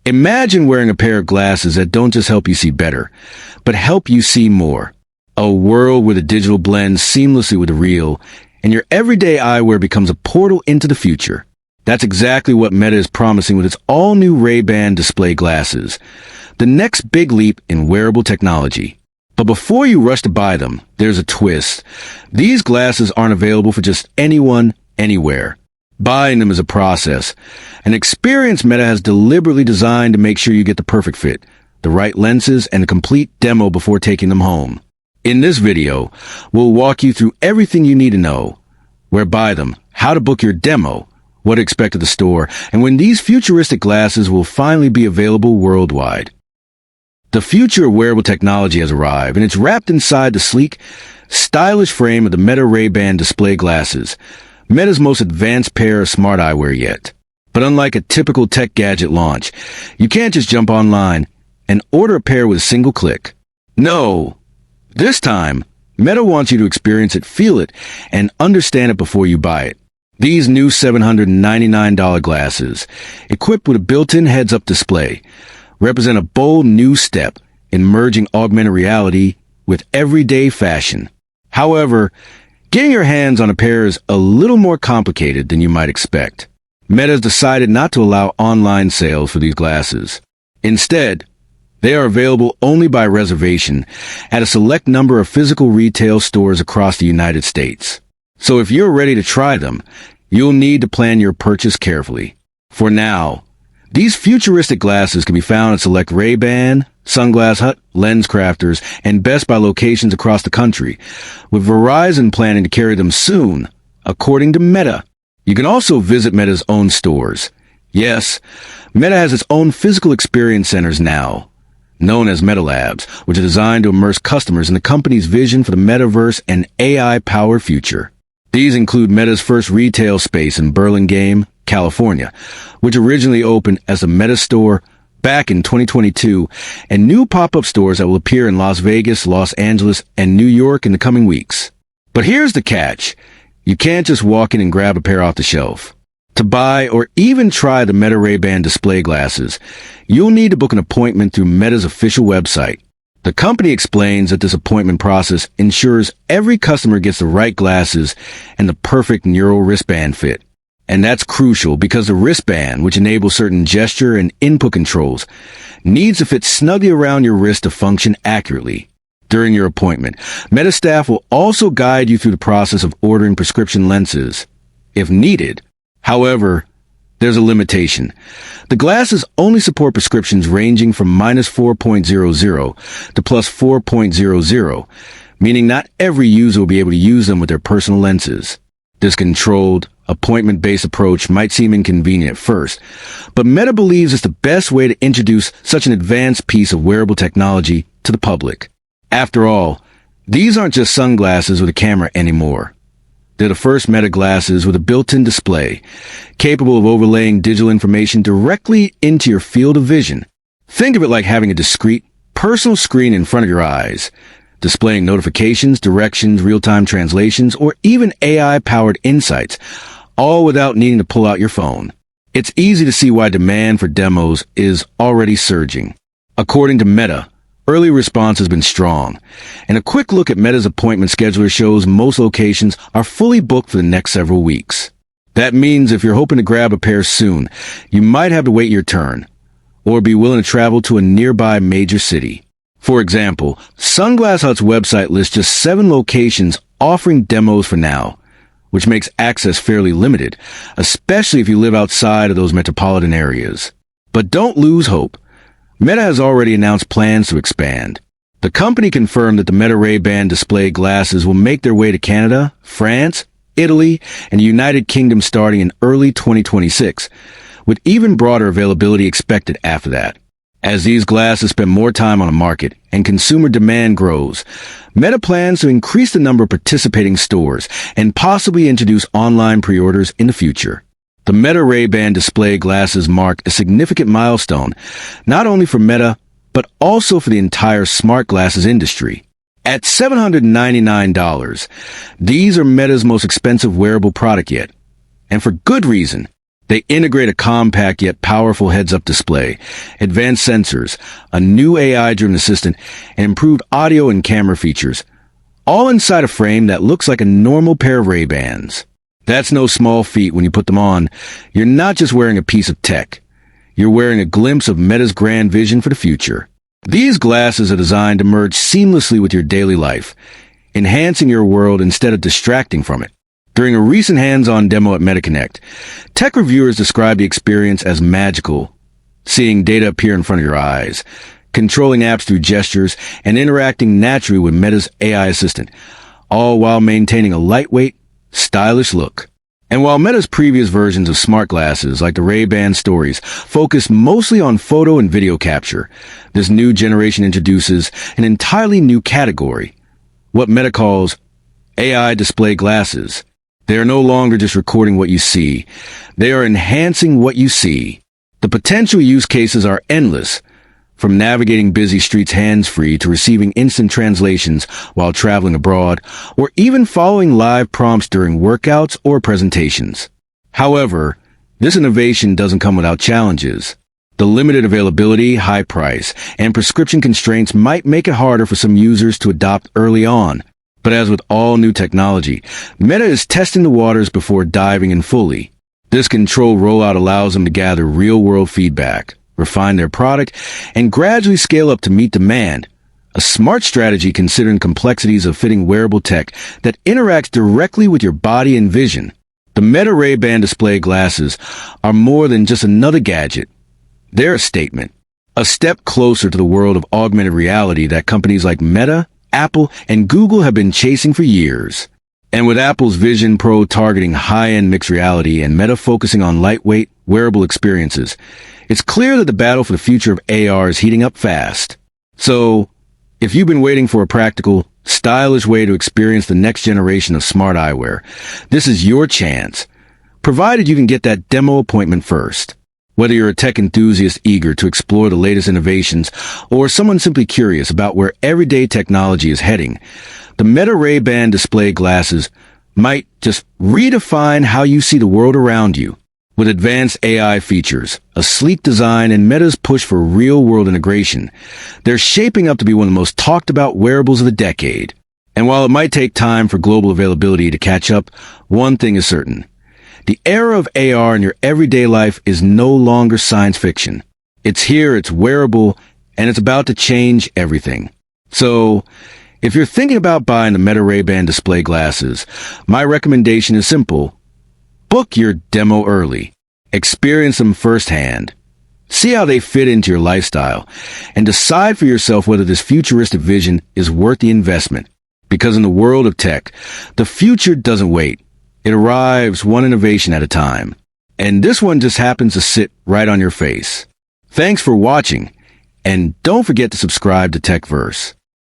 Imagine wearing a pair of glasses that don't just help you see better, but help you see more. A world where the digital blends seamlessly with the real, and your everyday eyewear becomes a portal into the future. That's exactly what Meta is promising with its all-new Ray-Ban display glasses, the next big leap in wearable technology. But before you rush to buy them, there's a twist. These glasses aren't available for just anyone, anywhere. Buying them is a process, an experience Meta has deliberately designed to make sure you get the perfect fit, the right lenses, and a complete demo before taking them home. In this video, we'll walk you through everything you need to know: where to buy them, how to book your demo, what to expect at the store, and when these futuristic glasses will finally be available worldwide. The future of wearable technology has arrived, and it's wrapped inside the sleek, stylish frame of the Meta Ray-Ban display glasses, Meta's most advanced pair of smart eyewear yet. But unlike a typical tech gadget launch, you can't just jump online and order a pair with a single click. No! This time, Meta wants you to experience it, feel it, and understand it before you buy it. These new $799 glasses, equipped with a built-in heads-up display, represent a bold new step in merging augmented reality with everyday fashion. However, getting your hands on a pair is a little more complicated than you might expect. Meta has decided not to allow online sales for these glasses. Instead, they are available only by reservation at a select number of physical retail stores across the United States. So if you're ready to try them, you'll need to plan your purchase carefully. For now, these futuristic glasses can be found at select Ray-Ban, Sunglass Hut, Lens Crafters, and Best Buy locations across the country, with Verizon planning to carry them soon, according to Meta. You can also visit Meta's own stores. Yes, Meta has its own physical experience centers now, known as Meta Labs, which are designed to immerse customers in the company's vision for the metaverse and AI-powered future. These include Meta's first retail space in Burlingame, California, which originally opened as a Meta store back in 2022, and new pop-up stores that will appear in Las Vegas, Los Angeles, and New York in the coming weeks. But here's the catch. You can't just walk in and grab a pair off the shelf. To buy or even try the Meta Ray-Ban display glasses, you'll need to book an appointment through Meta's official website. The company explains that this appointment process ensures every customer gets the right glasses and the perfect neural wristband fit. And that's crucial because the wristband, which enables certain gesture and input controls, needs to fit snugly around your wrist to function accurately. During your appointment, Meta staff will also guide you through the process of ordering prescription lenses, if needed. However, there's a limitation. The glasses only support prescriptions ranging from -4.00 to +4.00, meaning not every user will be able to use them with their personal lenses. This controlled, appointment-based approach might seem inconvenient at first, but Meta believes it's the best way to introduce such an advanced piece of wearable technology to the public. After all, these aren't just sunglasses with a camera anymore. They're the first Meta glasses with a built-in display, capable of overlaying digital information directly into your field of vision. Think of it like having a discrete, personal screen in front of your eyes, displaying notifications, directions, real-time translations, or even AI-powered insights, all without needing to pull out your phone. It's easy to see why demand for demos is already surging. According to Meta, early response has been strong, and a quick look at Meta's appointment scheduler shows most locations are fully booked for the next several weeks. That means if you're hoping to grab a pair soon, you might have to wait your turn, or be willing to travel to a nearby major city. For example, Sunglass Hut's website lists just 7 locations offering demos for now, which makes access fairly limited, especially if you live outside of those metropolitan areas. But don't lose hope. Meta has already announced plans to expand. The company confirmed that the Meta Ray-Ban display glasses will make their way to Canada, France, Italy, and the United Kingdom starting in early 2026, with even broader availability expected after that. As these glasses spend more time on the market and consumer demand grows, Meta plans to increase the number of participating stores and possibly introduce online pre-orders in the future. The Meta Ray-Ban display glasses mark a significant milestone, not only for Meta, but also for the entire smart glasses industry. At $799, these are Meta's most expensive wearable product yet. And for good reason. They integrate a compact yet powerful heads-up display, advanced sensors, a new AI-driven assistant, and improved audio and camera features, all inside a frame that looks like a normal pair of Ray-Bans. That's no small feat when you put them on. You're not just wearing a piece of tech. You're wearing a glimpse of Meta's grand vision for the future. These glasses are designed to merge seamlessly with your daily life, enhancing your world instead of distracting from it. During a recent hands-on demo at MetaConnect, tech reviewers described the experience as magical, seeing data appear in front of your eyes, controlling apps through gestures, and interacting naturally with Meta's AI assistant, all while maintaining a lightweight, stylish look. And while Meta's previous versions of smart glasses, like the Ray-Ban Stories, focus mostly on photo and video capture, this new generation introduces an entirely new category, what Meta calls AI display glasses. They are no longer just recording what you see. They are enhancing what you see. The potential use cases are endless, from navigating busy streets hands-free to receiving instant translations while traveling abroad, or even following live prompts during workouts or presentations. However, this innovation doesn't come without challenges. The limited availability, high price, and prescription constraints might make it harder for some users to adopt early on. But as with all new technology, Meta is testing the waters before diving in fully. This controlled rollout allows them to gather real-world feedback, refine their product, and gradually scale up to meet demand. A smart strategy considering complexities of fitting wearable tech that interacts directly with your body and vision. The Meta Ray-Ban display glasses are more than just another gadget. They're a statement, a step closer to the world of augmented reality that companies like Meta, Apple, and Google have been chasing for years. And with Apple's Vision Pro targeting high-end mixed reality and Meta focusing on lightweight, wearable experiences, it's clear that the battle for the future of AR is heating up fast. So, if you've been waiting for a practical, stylish way to experience the next generation of smart eyewear, this is your chance, provided you can get that demo appointment first. Whether you're a tech enthusiast eager to explore the latest innovations or someone simply curious about where everyday technology is heading, the Meta Ray-Ban display glasses might just redefine how you see the world around you. With advanced AI features, a sleek design, and Meta's push for real-world integration, they're shaping up to be one of the most talked-about wearables of the decade. And while it might take time for global availability to catch up, one thing is certain. The era of AR in your everyday life is no longer science fiction. It's here, it's wearable, and it's about to change everything. So, if you're thinking about buying the Meta Ray-Ban display glasses, my recommendation is simple. Book your demo early. Experience them firsthand. See how they fit into your lifestyle, and decide for yourself whether this futuristic vision is worth the investment. Because in the world of tech, the future doesn't wait. It arrives one innovation at a time. And this one just happens to sit right on your face. Thanks for watching, and don't forget to subscribe to TechVerse.